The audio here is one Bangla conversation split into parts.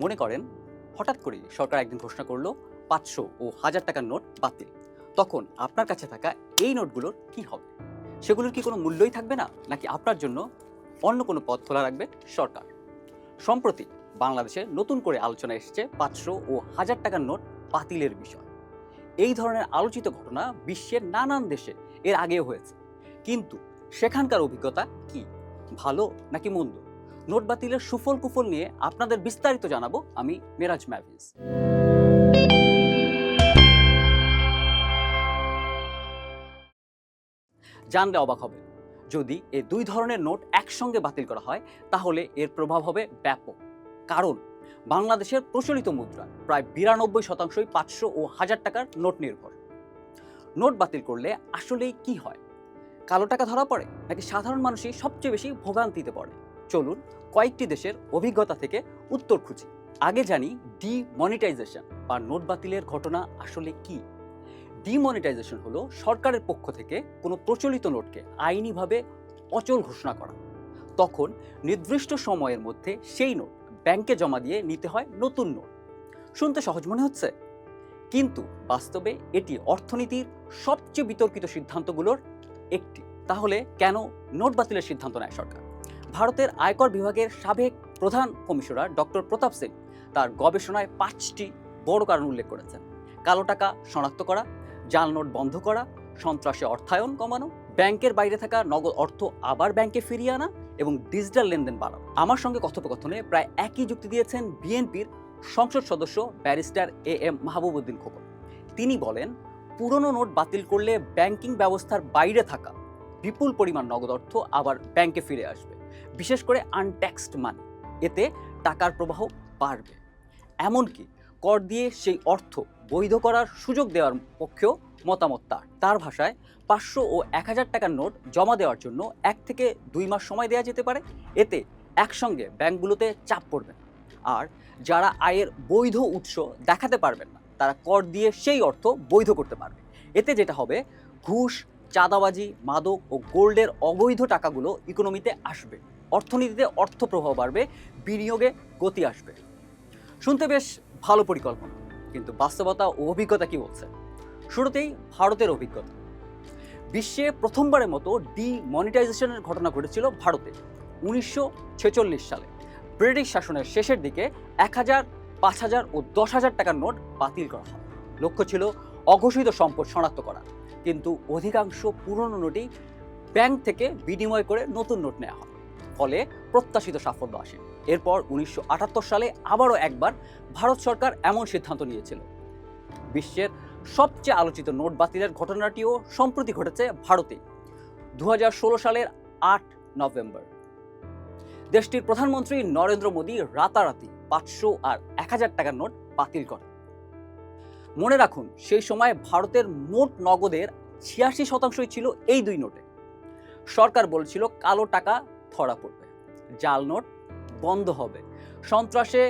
মনে করেন হঠাৎ করেই সরকার একদিন ঘোষণা করলো 500 ও 1000 টাকার নোট বাতিল। তখন আপনার কাছে থাকা এই নোটগুলোর কি হবে? সেগুলোর কি কোনো মূল্যই থাকবে না, নাকি আপনার জন্য অন্য কোনো পথ খোলা রাখবে সরকার? সম্প্রতি বাংলাদেশে নতুন করে আলোচনা এসেছে 500 ও 1000 টাকার নোট বাতিলের বিষয়। এই ধরনের আলোচিত ঘটনা বিশ্বের নানান দেশে এর আগেও হয়েছে, কিন্তু সেখানকার অভিজ্ঞতা কি, ভালো নাকি মন্দ? নোট বাতিলের সুফল কুফল নিয়ে আপনাদের বিস্তারিত জানাবো আমি, মেরাজ মাহফিজ। জানলে অবাক হবে, যদি এই দুই ধরনের নোট একসঙ্গে বাতিল করা হয় তাহলে এর প্রভাব হবে ব্যাপক। কারণ বাংলাদেশের প্রচলিত মুদ্রা প্রায় 92% 500 ও 1000 টাকার নোট নির্ভর। নোট বাতিল করলে আসলেই কি হয়? কালো টাকা ধরা পড়ে, নাকি সাধারণ মানুষই সবচেয়ে বেশি ভোগান্তিতে পড়ে? চলুন কয়েকটি দেশের অভিজ্ঞতা থেকে উত্তর খুঁজি। আগে জানি ডিমনিটাইজেশন বা নোট বাতিলের ঘটনা আসলে কি। ডিমনিটাইজেশন হলো সরকারের পক্ষ থেকে কোনো প্রচলিত নোটকে আইনিভাবে অচল ঘোষণা করা। তখন নির্দিষ্ট সময়ের মধ্যে সেই নোট ব্যাংকে জমা দিয়ে নিতে হয় নতুন নোট। শুনতে সহজ মনে হচ্ছে, কিন্তু বাস্তবে এটি অর্থনীতির সবচেয়ে বিতর্কিত সিদ্ধান্তগুলোর একটি। তাহলে কেন নোট বাতিলের সিদ্ধান্ত নেয় সরকার? ভারতের আয়কর বিভাগের সাবেক প্রধান কমিশনার ডক্টর প্রতাপ সিং তার গবেষণায় 5টি বড় কারণ উল্লেখ করেছেন: কালো টাকা শনাক্ত করা, জাল নোট বন্ধ করা, সন্ত্রাসে অর্থায়ন কমানো, ব্যাংকের বাইরে থাকা নগদ অর্থ আবার ব্যাংকে ফিরিয়ে আনা এবং ডিজিটাল লেনদেন বাড়ানো। আমার সঙ্গে কথোপকথনে প্রায় একই যুক্তি দিয়েছেন বিএনপির সংসদ সদস্য ব্যারিস্টার AM মাহবুবউদ্দিন খোকন। তিনি বলেন, পুরনো নোট বাতিল করলে ব্যাংকিং ব্যবস্থার বাইরে থাকা বিপুল পরিমাণ নগদ অর্থ আবার ব্যাংকে ফিরে আসবে, বিশেষ করে আনট্যাক্সড মানি। এতে টাকার প্রবাহ বাড়বে। এমনকি কর দিয়ে সেই অর্থ বৈধ করার সুযোগ দেওয়ার পক্ষেও মতামত তার ভাষায় 500 ও 1000 টাকার নোট জমা দেওয়ার জন্য 1 থেকে 2 মাস সময় দেওয়া যেতে পারে। এতে একসঙ্গে ব্যাংকগুলোতে চাপ পড়বে না। আর যারা আয়ের বৈধ উৎস দেখাতে পারবেন না, তারা কর দিয়ে সেই অর্থ বৈধ করতে পারবে। এতে যেটা হবে, ঘুষ, চাঁদাবাজি, মাদক ও গোল্ডের অবৈধ টাকাগুলো ইকোনমিতে আসবে, অর্থনীতিতে অর্থ প্রবাহ বাড়বে, বিনিয়োগে গতি আসবে। শুনতে বেশ ভালো পরিকল্পনা, কিন্তু বাস্তবতা ও অভিজ্ঞতা কি বলছে? শুরুতেই ভারতের অভিজ্ঞতা। বিশ্বে প্রথমবারের মতো ডিমনিটাইজেশনের ঘটনা ঘটেছিল ভারতে 1946 সালে। ব্রিটিশ শাসনের শেষের দিকে 1000, 5000 ও 10,000 টাকার নোট বাতিল করা হয়। লক্ষ্য ছিল অঘোষিত সম্পদ শনাক্ত করা, কিন্তু অধিকাংশ পুরনো নোটই ব্যাংক থেকে বিনিময় করে নতুন নোট নেওয়া হয়, ফলে প্রত্যাশিত সাফল্য আসে। এরপর 1978 সালে আবারও একবার ভারত সরকার এমন সিদ্ধান্ত নিয়েছিল। বিশ্বের সবচেয়ে আলোচিত নোট বাতিলের ঘটনাটিও সম্প্রতি ঘটেছে ভারতে 2016 সালের 8 নভেম্বর। দেশটির প্রধানমন্ত্রী নরেন্দ্র মোদী রাতারাতি 500 আর 1000 টাকার নোট বাতিল করেন। মনে রাখুন, সেই সময় ভারতের মোট নগদের 86% ছিল এই দুই নোটে। সরকার বলেছিল কালো টাকা ধরা পড়বে, জাল নোট বন্ধ হবে, সন্ত্রাসে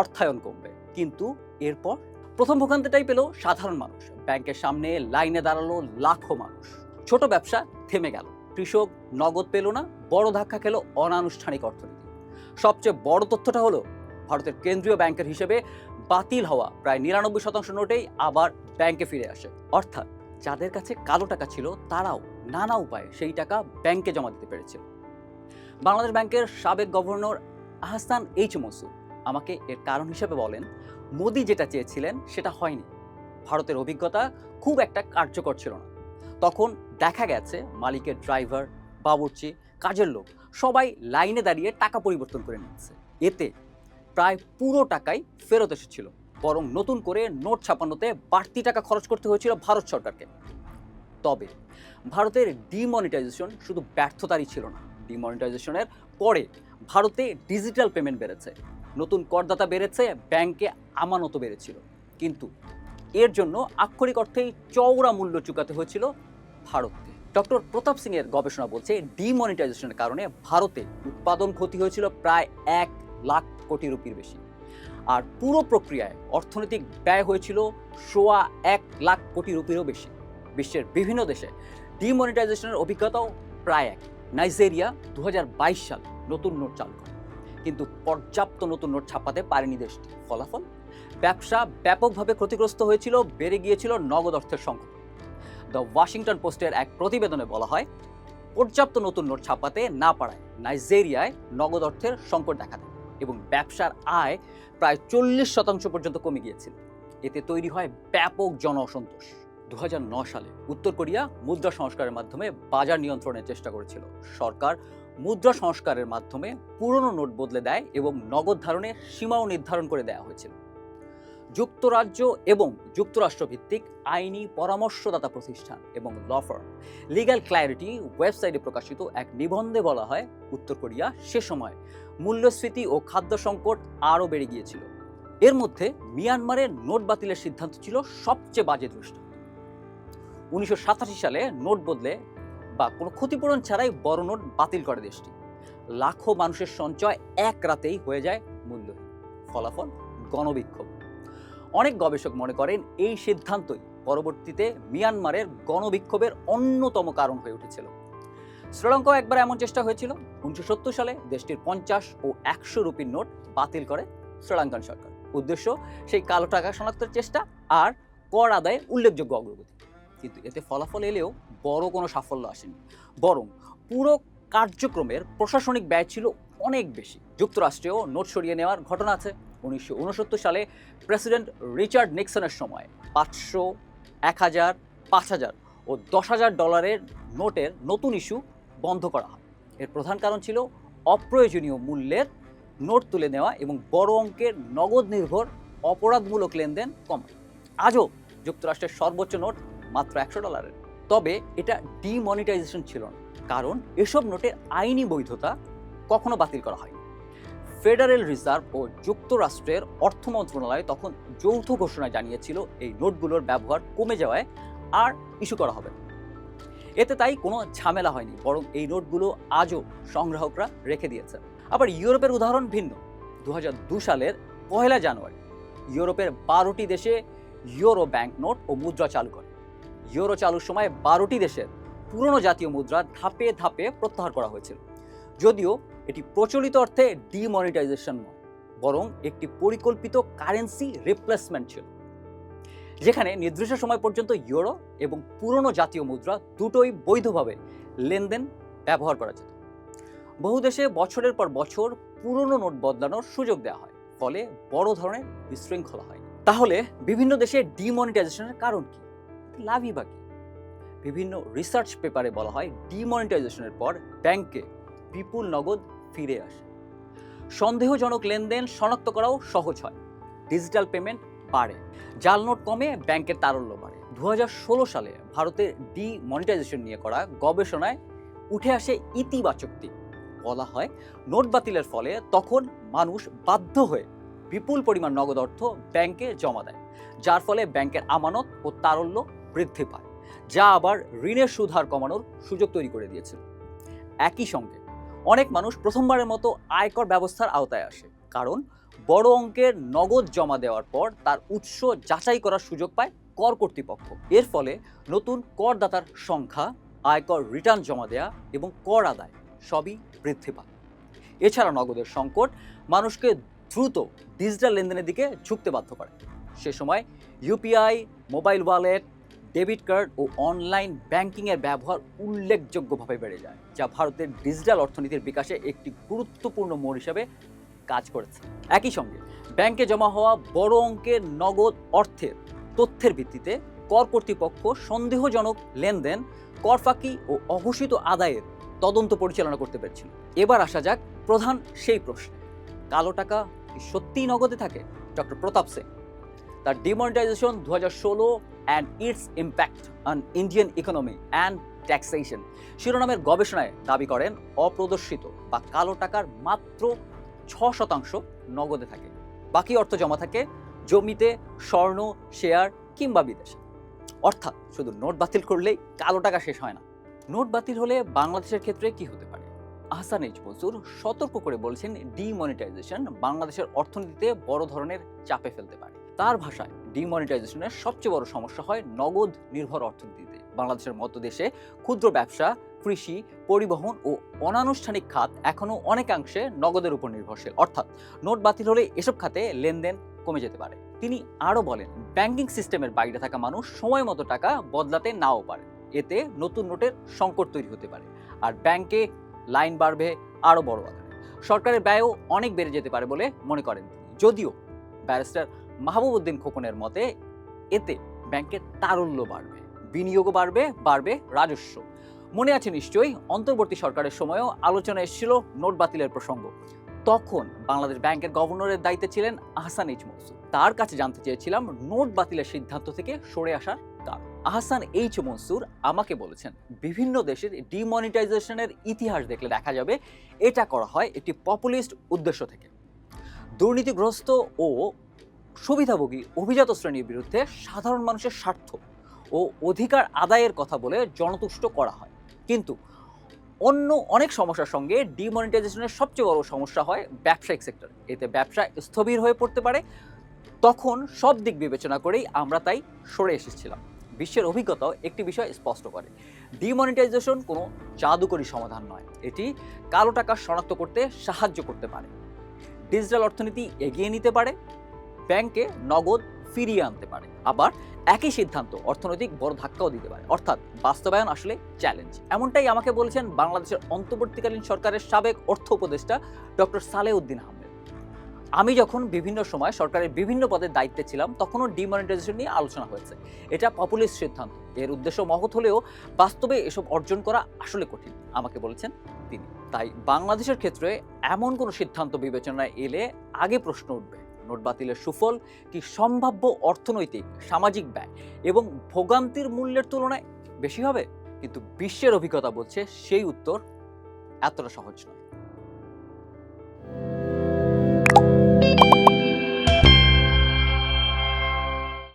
অর্থায়ন কমবে। কিন্তু এরপর প্রথম ভোগান্তিটাই পেল সাধারণ মানুষ। ব্যাংকের সামনে লাইনে দাঁড়ালো লাখো মানুষ। ছোট ব্যবসা থেমে গেল, কৃষক নগদ পেল না, বড় ধাক্কা খেল অনানুষ্ঠানিক অর্থনীতি। সবচেয়ে বড় তথ্যটা হলো, ভারতের কেন্দ্রীয় ব্যাংকের হিসেবে বাতিল হওয়া প্রায় 99% নোটেই আবার ব্যাংকে ফিরে আসে। অর্থাৎ যাদের কাছে কালো টাকা ছিল তারাও নানা উপায়ে সেই টাকা ব্যাংকে জমা দিতে পেরেছিল। বাংলাদেশ ব্যাংকের সাবেক গভর্নর আহসান এইচ মনসুর আমাকে এর কারণ হিসেবে বলেন, মোদি যেটা চেয়েছিলেন সেটা হয়নি। ভারতের অভিজ্ঞতা খুব একটা কার্যকর ছিল না। তখন দেখা গেছে মালিকের ড্রাইভার, বাবুর্চি, কাজের লোক সবাই লাইনে দাঁড়িয়ে টাকা পরিবর্তন করে নিচ্ছে। এতে প্রায় পুরো টাকাই ফেরত এসেছিল, বরং নতুন করে নোট ছাপানোতে বাড়তি টাকা খরচ করতে হয়েছিল ভারত সরকারকে। তবে ভারতের ডিমনিটাইজেশন শুধু ব্যর্থতারই ছিল না। ডিমনিটাইজেশনের পরে ভারতে ডিজিটাল পেমেন্ট বেড়েছে, নতুন করদাতা বেড়েছে, ব্যাংকে আমানত বেড়েছিল। কিন্তু এর জন্য আক্ষরিক অর্থেই চওড়া মূল্য চুকাতে হয়েছিল ভারতকে। ডক্টর প্রতাপ সিং এর গবেষণা বলছে, ডিমনিটাইজেশনের কারণে ভারতে উৎপাদন ক্ষতি হয়েছিল প্রায় 1 লাখ কোটি রুপির বেশি। আর পুরো প্রক্রিয়ায় অর্থনৈতিক ব্যয় হয়েছিল 1.25 লাখ কোটি রুপিরও বেশি। বিশ্বের বিভিন্ন দেশে ডিমনিটাইজেশনের অভিজ্ঞতাও প্রায় এক। নাইজেরিয়া 2022 সালে নতুন নোট চালু করে, কিন্তু পর্যাপ্ত নতুন নোট ছাপাতে পারেনি দেশটি। ফলাফল, ব্যবসা ব্যাপকভাবে ক্ষতিগ্রস্ত হয়েছিল, বেড়ে গিয়েছিল নগদ অর্থের সংকট। দ্য ওয়াশিংটন পোস্টের এক প্রতিবেদনে বলা হয়, পর্যাপ্ত নতুন নোট ছাপাতে না পারায় নাইজেরিয়ায় নগদ অর্থের সংকট দেখা দেয় এবং ব্যবসার আয় প্রায় 40% পর্যন্ত কমে গিয়েছিল। এতে তৈরি হয় ব্যাপক জন অসন্তোষ। 2009 সালে উত্তর কোরিয়া মুদ্রা সংস্কারের মাধ্যমে বাজার নিয়ন্ত্রণের চেষ্টা করেছিল। সরকার মুদ্রা সংস্কারের মাধ্যমে পুরনো নোট বদলে দেয় এবং নগদ ধারণের সীমাও নির্ধারণ করে দেওয়া হয়েছিল। যুক্তরাজ্য এবং যুক্তরাষ্ট্র ভিত্তিক আইনি পরামর্শদাতা প্রতিষ্ঠান এবং ল ফার্ম লিগ্যাল ক্ল্যারিটি ওয়েবসাইটে প্রকাশিত এক নিবন্ধে বলা হয়, উত্তর কোরিয়া সে সময় মূল্যস্ফীতি ও খাদ্য সংকট আরও বেড়ে গিয়েছিল। এর মধ্যে মিয়ানমারের নোট বাতিলের সিদ্ধান্ত ছিল সবচেয়ে বাজে দৃষ্টান্ত। 1987 সালে নোট বদলে বা কোনো ক্ষতিপূরণ ছাড়াই বড় নোট বাতিল করে দেশটি। লাখো মানুষের সঞ্চয় এক রাতেই হয়ে যায় মূল্যহীন। ফলাফল, গণবিক্ষোভ। অনেক গবেষক মনে করেন এই সিদ্ধান্তই পরবর্তীতে মিয়ানমারের গণবিক্ষোভের অন্যতম কারণ হয়ে উঠেছিল। শ্রীলঙ্কাও একবার এমন চেষ্টা হয়েছিল। 1970 সালে দেশটির 50 ও 100 রুপির নোট বাতিল করে শ্রীলঙ্কান সরকার। উদ্দেশ্য সেই কালো টাকা শনাক্তের চেষ্টা আর কর আদায়ে উল্লেখযোগ্য অগ্রগতি। কিন্তু এতে ফলাফল এলেও বড় কোনো সাফল্য আসেনি, বরং পুরো কার্যক্রমের প্রশাসনিক ব্যয় ছিল অনেক বেশি। যুক্তরাষ্ট্রেও নোট সরিয়ে নেওয়ার ঘটনা আছে। 1969 সালে প্রেসিডেন্ট রিচার্ড নিক্সনের সময় 500, 1000, 5000 ও $10,000 নোটের নতুন ইস্যু বন্ধ করা হয়। এর প্রধান কারণ ছিল অপ্রয়োজনীয় মূল্যের নোট তুলে নেওয়া এবং বড় অঙ্কের নগদ নির্ভর অপরাধমূলক লেনদেন কমানো। আজও যুক্তরাষ্ট্রের সর্বোচ্চ নোট মাত্র $100। তবে এটা ডিমনিটাইজেশন ছিল না, কারণ এসব নোটের আইনি বৈধতা কখনো বাতিল করা হয়নি। ফেডারেল রিজার্ভ ও যুক্তরাষ্ট্রের অর্থ মন্ত্রণালয় তখন যৌথ ঘোষণায় জানিয়েছিল এই নোটগুলোর ব্যবহার কমে যাওয়ায় আর ইস্যু করা হবে না। এতে তাই কোনো ঝামেলা হয়নি, বরং এই নোটগুলো আজও সংগ্রাহকরা রেখে দিয়েছে। আবার ইউরোপের উদাহরণ ভিন্ন। 2002 সালের 1 জানুয়ারি ইউরোপের 12টি দেশে ইউরো ব্যাংক নোট ও মুদ্রা চালু করে। ইউরো চালুর সময় 12টি দেশের পুরনো জাতীয় মুদ্রা ধাপে ধাপে প্রত্যাহার করা হয়েছিল। যদিও এটি প্রচলিত অর্থে ডিমনিটাইজেশন নয়, বরং একটি পরিকল্পিত কারেন্সি রিপ্লেসমেন্ট ছিল, যেখানে নির্দিষ্ট সময় পর্যন্ত ইউরো এবং পুরনো জাতীয় মুদ্রা দুটোই বৈধভাবে লেনদেন ব্যবহার করা যেত। বহু দেশে বছরের পর বছর পুরনো নোট বদলানোর সুযোগ দেওয়া হয়, ফলে বড় ধরনের বিশৃঙ্খলা হয়। তাহলে বিভিন্ন দেশে ডিমনিটাইজেশনের কারণ কি, লাভই বাকি? বিভিন্ন রিসার্চ পেপারে বলা হয়, ডিমনিটাইজেশনের পর ব্যাংকে বিপুল নগদ ফিরে আসে। সন্দেহজনক লেনদেন শনাক্ত করাও সহজ হয়। ডিজিটাল পেমেন্ট বাড়ে, জাল নোট কমে, ব্যাংকের তারল্য বাড়ে। 2016 সালে ভারতের ডিমনিটাইজেশন নিয়ে করা গবেষণায় উঠে আসে ইতিবাচক দিক। বলা হয়, নোট বাতিলের ফলে তখন মানুষ বাধ্য হয়ে বিপুল পরিমাণ নগদ অর্থ ব্যাংকে জমা দেয়, যার ফলে ব্যাংকের আমানত ও তারল্য বৃদ্ধি পায়, যা আবার ঋণের সুদ হার কমানোর সুযোগ তৈরি করে দিয়েছিল। একই সঙ্গে অনেক মানুষ প্রথমবারের মতো আয়কর ব্যবস্থার আওতায় আসে, কারণ বড় অঙ্কের নগদ জমা দেওয়ার পর তার উৎস যাচাই করার সুযোগ পায় কর কর্তৃপক্ষ। এর ফলে নতুন করদাতার সংখ্যা, আয়কর রিটার্ন জমা দেয়া এবং কর আদায় সবই বৃদ্ধি পায়। এছাড়া নগদের সংকট মানুষকে দ্রুত ডিজিটাল লেনদেনের দিকে ঝুঁকতে বাধ্য করে। সে সময় UPI, mobile wallet, debit card ও অনলাইন ব্যাংকিংয়ের ব্যবহার উল্লেখযোগ্যভাবে বেড়ে যায়, যা ভারতের ডিজিটাল অর্থনীতির বিকাশে একটি গুরুত্বপূর্ণ মোড় হিসেবে কাজ করেছে। একই সঙ্গে ব্যাংকে জমা হওয়া বড় অঙ্কের নগদ অর্থের তথ্যের ভিত্তিতে কর কর্তৃপক্ষ সন্দেহজনক লেনদেন, কর ফাঁকি ও অঘোষিত আদায়ের তদন্ত পরিচালনা করতে পেরেছিল। এবার আসা যাক প্রধান সেই প্রশ্নে, কালো টাকা কি সত্যিই নগদে থাকে? Doctor Pratap Singh, the demonetisation 2016 and it's impact on Indian economy and taxation শিরোনামের গবেষণায় দাবি করেন, অপ্রদর্শিত বা কালো টাকার মাত্র 6% নগদে থাকে। বাকি অর্থ জমা থাকে জমিতে, স্বর্ণ, শেয়ার কিংবা বিদেশে। অর্থাৎ শুধু নোট বাতিল করলেই কালো টাকা শেষ হয় না। নোট বাতিল হলে বাংলাদেশের ক্ষেত্রে কি হতে পারে? আহসান এইচ মনসুর সতর্ক করে বলছেন, ডিমনিটাইজেশন বাংলাদেশের অর্থনীতিতে বড় ধরনের চাপে ফেলতে পারে। তার ভাষায়, ডিমনিটাইজেশনের সবচেয়ে বড় সমস্যা হয় নগদ নির্ভর অর্থনীতিতে। বাংলাদেশের মতো দেশে ক্ষুদ্র ব্যবসা, কৃষি, পরিবহন ও অনানুষ্ঠানিক খাত এখনো অনেকাংশে নগদের উপর নির্ভরশীল। অর্থাৎ নোট বাতিল হলে এসব খাতে লেনদেন কমে যেতে পারে। তিনি আরো বলেন, ব্যাংকিং সিস্টেমের বাইরে থাকা মানুষ সময় মতো টাকা বদলাতে নাও পারে। এতে নতুন নোটের সংকট তৈরি হতে পারে, আর ব্যাংকে লাইন বাড়বে আরো বড় আকারে। সরকারের ব্যয়ও অনেক বেড়ে যেতে পারে বলে মনে করেন তিনি। যদিও ব্যারিস্টার মাহবুব উদ্দিন খোকনের মতে এতে ব্যাংকের তারল্য বাড়বে, বিনিয়োগও বাড়বে রাজস্ব। মনে আছে নিশ্চয়ই, অন্তর্বর্তী সরকারের সময়ও আলোচনা এসেছিল নোট বাতিলের প্রসঙ্গ। তখন বাংলাদেশ ব্যাংকের গভর্নরের দায়িত্বে ছিলেন আহসান এইচ মনসুর। তার কাছে জানতে চেয়েছিলাম নোট বাতিলের সিদ্ধান্ত থেকে সরে আসার কারণ। আহসান এইচ মনসুর আমাকে বলেছেন, বিভিন্ন দেশের ডিমনিটাইজেশনের ইতিহাস দেখলে দেখা যাবে এটা করা হয় একটি পপুলিস্ট উদ্দেশ্য থেকে। দুর্নীতিগ্রস্ত ও সুবিধাভোগী অভিজাত শ্রেণীর বিরুদ্ধে সাধারণ মানুষের স্বার্থ ও অধিকার আদায়ের কথা বলে জনতুষ্ট করা হয়। কিন্তু অন্য অনেক সমস্যার সঙ্গে ডিমনিটাইজেশনের সবচেয়ে বড় সমস্যা হয় ব্যবসায়িক সেক্টর। এতে ব্যবসা স্থবির হয়ে পড়তে পারে। তখন সব দিক বিবেচনা করেই আমরা তাই সরে এসেছিলাম। বিশ্বের অভিজ্ঞতাও একটি বিষয় স্পষ্ট করে, ডিমনিটাইজেশন কোনো জাদুকরী সমাধান নয়। এটি কালো টাকা শনাক্ত করতে সাহায্য করতে পারে, ডিজিটাল অর্থনীতি এগিয়ে নিতে পারে, ব্যাংকে নগদ ফিরিয়ে আনতে পারে। আবার একই সিদ্ধান্ত অর্থনৈতিক বড় ধাক্কাও দিতে পারে। অর্থাৎ বাস্তবায়ন আসলে চ্যালেঞ্জ। এমনটাই আমাকে বলেছেন বাংলাদেশের অন্তর্বর্তীকালীন সরকারের সাবেক অর্থ উপদেষ্টা ডক্টর সালেউদ্দিন আহমেদ। আমি যখন বিভিন্ন সময় সরকারের বিভিন্ন পদের দায়িত্বে ছিলাম, তখনও ডিমনিটাইজেশন নিয়ে আলোচনা হয়েছে। এটা পপুলিস্ট সিদ্ধান্ত, এর উদ্দেশ্য মহৎ হলেও বাস্তবে এসব অর্জন করা আসলে কঠিন, আমাকে বলেছেন তিনি। তাই বাংলাদেশের ক্ষেত্রে এমন কোনো সিদ্ধান্ত বিবেচনায় এলে আগে প্রশ্ন উঠবে, নোট বাতিলের সুফল কি সম্ভাব্য অর্থনৈতিক সামাজিক ব্যয় এবং ভোগান্তির মূল্যের তুলনায় বেশি হবে? কিন্তু বিশ্বের অভিজ্ঞতা বলছে সেই উত্তর এতটা সহজ নয়।